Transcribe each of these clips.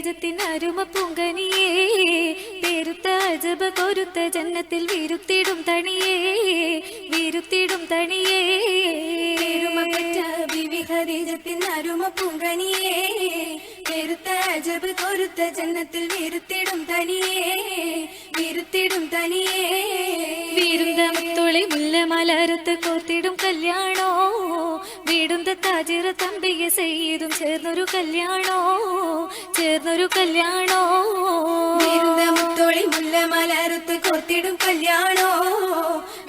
ഖദീജത്തിൻ അരുമ പൂങ്കനിയേ പേരുത്ത അജബ് കൊരുത്ത ജന്നത്തിൽ വിരുത്തിടും തണിയേ വിരുത്തിടും തണിയേ പെരുമപ്പെട്ട ബീവി ഖദീജത്തിൻ അരുമ പൂങ്കനിയേ പേരുത്ത അജബ് കൊരുത്ത ജന്നത്തിൽ വിരുത്തിടും തനിയേ വിരുത്തിടും തനിയേ വീരുന്ത മുത്തൊളി മുല്ല മലരത്ത് കോർത്തിടും കല്യാണോ വീടുന്ന താജിറ തമ്പിയ സെയ്തും ചേർന്നൊരു കല്യാണോ ചേർന്നൊരു കല്യാണോ വീരുന്ത മുത്തോളി മുല്ല മലരത്ത് കോർത്തിടും കല്യാണോ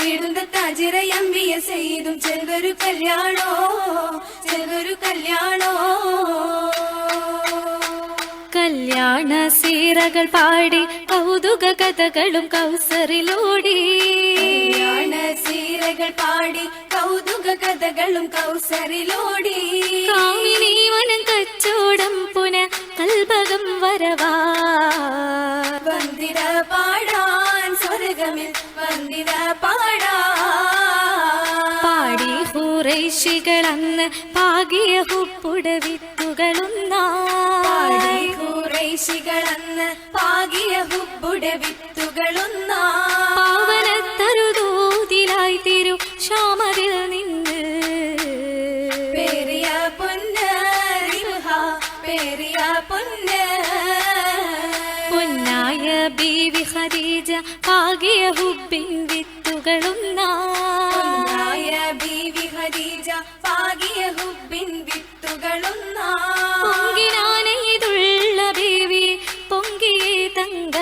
വീടുന്ന താജിറ അമ്പിയ സെയ്തും ചേർന്നൊരു കല്യാണോ ചേർന്നൊരു കല്യാണോ കല്യാണ സീറകൾ പാടി കൗതുക കഥകളും കൗസറിലോടി കല്യാണ സീറകൾ പാടി കൗതുക കഥകളും കൗസറിലോടി കാമിനി വനം കച്ചോടം പുന കൽഭകം വരവാ വന്ദിത പാടാൻ സ്വർഗമിൽ വന്ദിത പാടി ഹുറൈശികളന്ന് പാകിയ ഹുപ്പുട വിത്തുകളൊന്നാടി ഖുറൈശികളന്ന് പാകിയ ഹുബ്ബുട വിത്തുകളൊന്നാ പാവനത്തരുതൂതിലായി തിരു ശ്യാമതിൽ നിന്ന് പേരിയ പൊന്ന് റിബ്ഹ പേരിയ പൊന്ന് പൊന്നായ ബീവി ഖദീജ പാകിയ ഹുബിൻ വിത്തുകളൊന്നായ ബീവി ഖദീജ പാകിയ ഹുബിൻ വിത്തുകളൊന്നാ പൊങ്കിനാനെയ്തുള്ള ബീവി പൊങ്കിയേ തങ്ക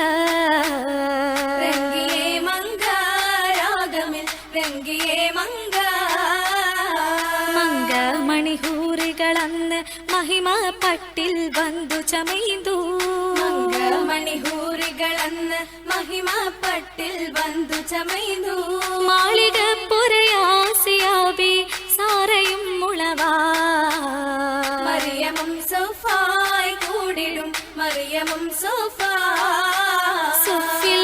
രംഗിയേ മങ്ക രാഗമിൽ രംഗിയേ മങ്ക മങ്ക മണിഹൂറുകളന്ന് മഹിമ പട്ടിൽ വന്നു ചമൈതു മങ്ക മണിഹൂറുകളന്ന് മഹിമ പട്ടിൽ വന്നു ചമൈതു മാളിക പുരയാസിയാബി സാറയും മുളവാ മറിയമും സോഫായി കൂടിടും മറിയമും സോഫാ സുഫിൽ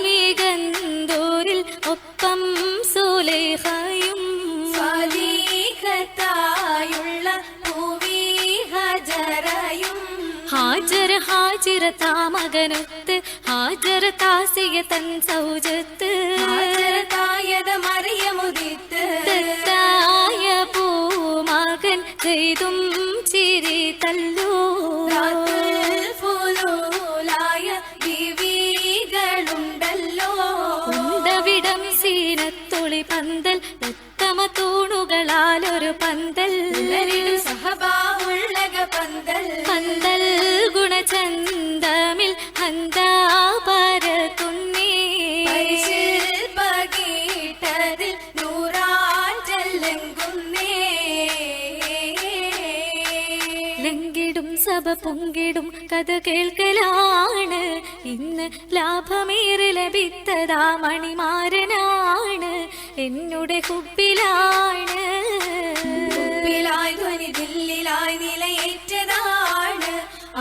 മികന്തോരിൽ ഒപ്പം സുലൈഖയും സ്വാലിഹത്തായുള്ള പൂവി ഹജറയും ഹാജര ഹാജിറ താമകനൊത്ത് ഹാജര താസിയ തൻ സൗജത്ത് ഹാജറത്തായത മറിയമുദിത്ത് ദത്തായ പൂമകൻ ചെയ്തും ചിരി തല്ലോ രാത്തുൽ ഫുലൂലായ ബീവികളുണ്ടല്ലോ ഉണ്ടവിടം സീനത്തൊളി പന്തൽ ഉത്തമ തൂണുകളാലൊരു പന്തൽ എല്ലാരിലും സഹബാവുള്ളക പന്തൽ പന്തൽ ഗുണചന്തമിൽ ഹന്താപരത്തുന്നേ പരിശിൽ പകീട്ടതിൽ നൂറാറ്റല്ലെങ്കുന്നേ ലങ്കിടും സഭ പൊങ്കിടും കഥ കേൾക്കലാണ് ഇന്ന് ലാഭമേറെ ലഭിത്തതാ മണിമാരനാണ് എന്നുടെ ഹുബിലാണ് ഉപ്പിലായി ധ്വനി ദില്ലിലായി നിലയേറ്റതാണ്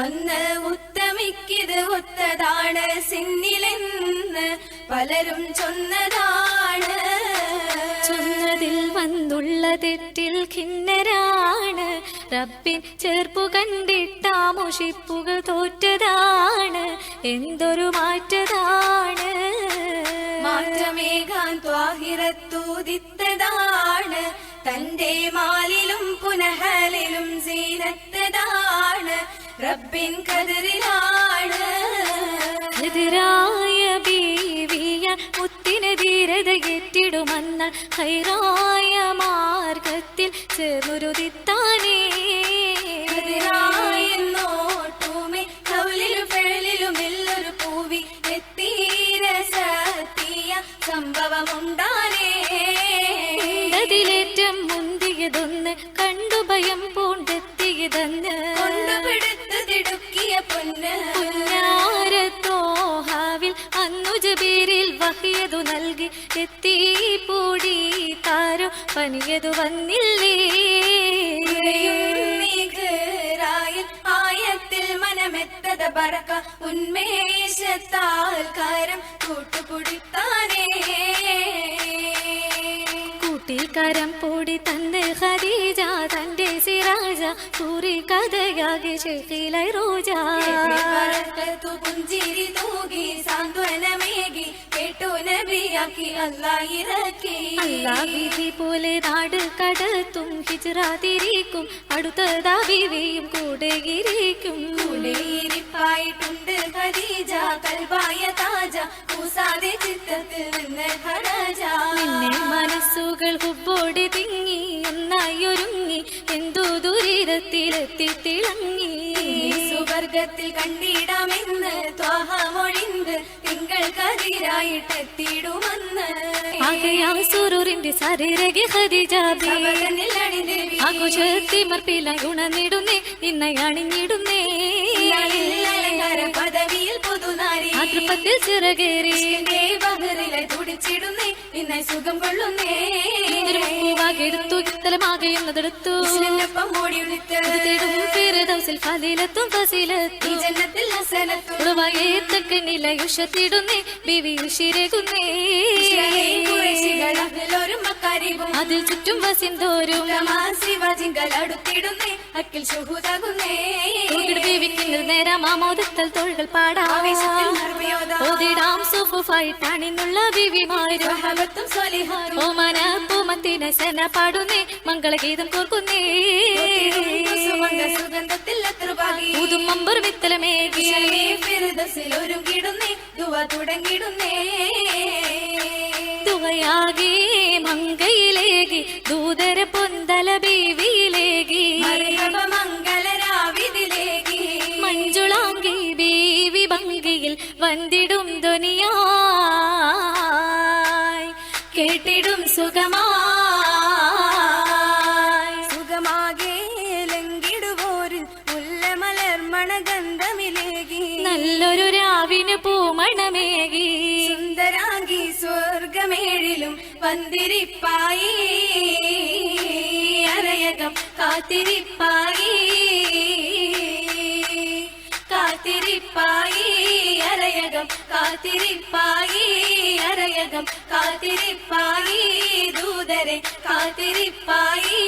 അന്ന് ഉത്തമിക്കിത് ഒത്തതാണ് സിന്നിലെന്ന് പലരും ചൊന്നതാണ് ചൊന്നതിൽ വന്നുള്ള തെറ്റിൽ ഖിന്നരാണ് റബ്ബിൻ ചേർപ്പു കണ്ടിട്ടാ മുഷിപ്പുകൾ തോറ്റതാണ് എന്തൊരു മാറ്റതാണ് മാറ്റമേകാൻ ത്വാഹിറത്തൂതിത്തതാണ് തന്റെ മാലിലും പുനഹലിലും സീനത്തതാണ് റബ്ബിൻ കതിറിലാണ് എതിരായ ബീവിയ മുത്തിനെ ധീരതയെറ്റിടുമെന്ന ഹൈറായ മാർഗത്തിൽ ചേർന്നുരുതിത്താനേ എതിരായെന്നോട്ടുമേ കൗലിലും ഫെഴലിലും എല്ലൊരു പൂവി എത്തീര സത്യ സംഭവമുണ്ടാനേ അതിലേറ്റം മുന്തിയതൊന്ന് കണ്ടു ഭയം പൂണ്ടെത്തിയതെന്ന് കൊണ്ടുപിടുത്തു തിടുക്കിയ പൊന്ന് പുന്നാരത്തോഹാവിൽ അന്നു ജബീരിൽ വഹിയതു നൽകി എത്തി പൂടി താരോ പനിയതു വന്നില്ലേ ആയത്തിൽ മനമെത്തത ബറക്ക ഉന്മേഷത്താൽ കാരം കൂട്ടുകുടിത്താനേ കൂട്ടിക്കരം പൂടി തന്ന് ഖദീജ തന്റെ സിറാജ സൂറി കഥയാകെ ഷെഖിലൈ റോജ മക്കത്തു പുഞ്ചിരി തൂകി സാന്ത്വനമേകി കേട്ടു നബിയാക്കി അല്ലാഹ് ഇറക്കി. വിധി പോലെ നാട് കടത്തും ഹിജ്റാതിരിക്കും അടുത്തതാ ബീവിയും കൂടെ ഇരിക്കും. കൂടെയിരിപ്പായിട്ടുണ്ട് ഖദീജ കൽബായ താജ കൂസാതെ ചിത്തത്തിൽ നിന്ന് ഖദീജ. നിന്നെ മനസ്സുകൾ ഹുബ്ബോടെ തിങ്ങി ഒന്നായി ഒരുങ്ങി എന്തോ ദുരിതത്തിലെത്തി തിളങ്ങി. സുവർഗത്തിൽ കണ്ടിടാമെന്ന് ത്വാഹ മൊഴിந்து തിങ്കൾ കതിരായിട്ടെത്തിടുമെന്ന്. സുരൂറിന്റെ സരിരകെ ഖദീജ ആഘോഷത്തിമർപ്പിലായി ഉണർന്നിടുന്നേ നിന്നെ അണിഞ്ഞിടുന്നേ. പദവിയിൽ പുതുനാരി ആതൃപ്പത്തിൽ ചിറകേറി ബഹറിലെ തുടിച്ചിടുന്നേ നിന്നെ സുഖം കൊള്ളുന്നേ. എടുത്തു തലമാകെയുന്നതെടുത്തു ഫസിലത്തും ഫസിലത്തും ജന്നത്തിൽ ഹസനത്തും ഉറവായേത്തക്ക നിലയുഷത്തിടുന്നേ ബിവി ഉശിരകുന്നേ. അതിൽ ചുറ്റും വസിന്തോരും ശിവജിങ്കലടുത്തിടുന്നേ അക്കിൽ ശുഹുതാകുന്നേ. ബേബിക്കുന്നത് നേരം ആമോദത്തൽ തോളുകൾ പാടാം ഓതിടാം സുഫുഫായിട്ടാണിന്നുള്ള ബിവിമാരും ഓമന പൂമത്തിന സന പാടുന്നേ മംഗളഗീതം കോർക്കുന്നേ. സുഗന്ധത്തിൽ പുതും മമ്പർ വിത്തലമേകി ഒരുങ്ങിടുന്നേ ദുവ തുടങ്ങിടുന്നേ. ദുവയാകെ മങ്കയിലേകി ദൂതര പൊന്തല ബീവിയിലേകി മംഗളരാവിതിലേകി മഞ്ജുളാങ്കി ബീവി ഭംഗിയിൽ വന്ദിടും ധ്വനിയായി കേട്ടിടും സുഖമായി. സുഖമാകെ ലംഘിടുവോരിൽ മുല്ലമലർമണഗന്ധമിലേകി നല്ലൊരു രാവിന് പൂമണമേകി സുന്ദരാംഗി സ്വർഗമേഴിലും വന്തിരിപ്പായി അരയകം കാത്തിരിപ്പായി കാത്തിരിപ്പായി അരയകം കാത്തിരിപ്പായി അരയകം കാത്തിരിപ്പായി ദൂതരെ കാത്തിരിപ്പായി